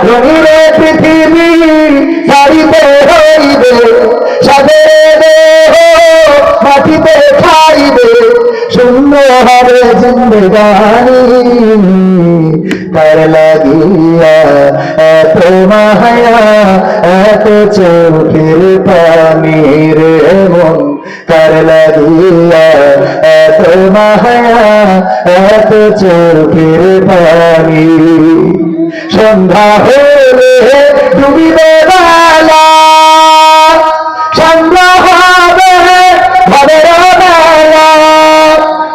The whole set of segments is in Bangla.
রঙিনে পৃথিবী ছাড়িতে হইবে, সাদের দেহ মাটিতে খাইবে, শূন্য হবে জিন্দেগানি। কার লাগিয়া এত মায়া এত চোখের পানি রে মন, কার লাগিয়া এত মায়া এত চোখের পানি। সন্ধ্যা হলে ডুবিবে বেলা, সন্ধ্যা হবে ভবের বেলা,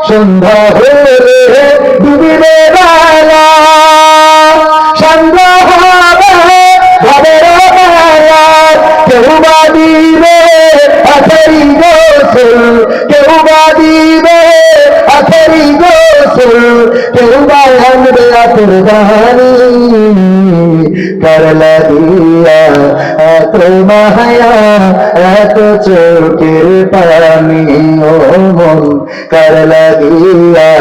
সন্ধ্যা হলে ডুবিবে বেলা, সন্ধ্যা হবে ভবের বেলা। কেউ বা দিবে আখেরি গোসল, কেউ বা দিবে আখেরি গোসল, কেউ বা আনবে আতর দানি। কার লাগিয়া এত মায়া এত চোখের পানি ও মন, কার লাগিয়া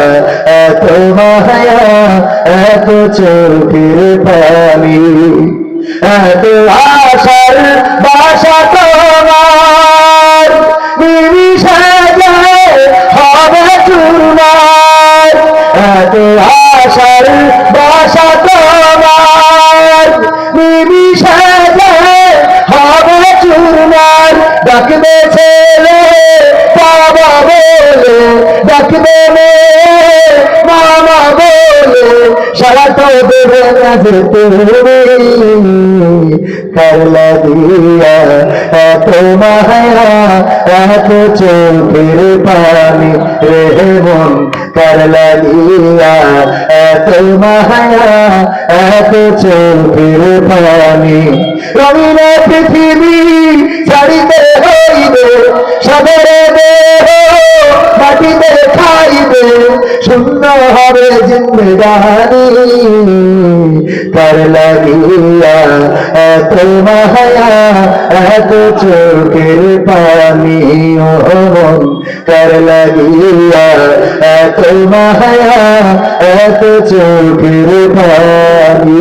এত মায়া এত চোখের পানি। এত আশার বাসা তোমার নিমিষে হবে চুরমার, এত আশার বাসা তোমার নিমিষে হবে চুরমার। ডাকবে ছেলে বাবা বলে, ডাকবে মেয়ে মামা বলে, সারা তো দেবে না যেতে। কার লাগিয়া এত মায়া এত চোখের পানি রে মন, কার লাগিয়া এত মায়া এত চোখের পানি। রঙিনে পৃথিবী ছাড়িতে হইবে, সাদের দেহ মাটিতে খাইবে, শূন্য হবে জিন্দেগানি। কার লাগিয়া এত মায়া এত চোখের পানি ও মন, কার লাগিয়া এত মায়া এত চোখের পানি।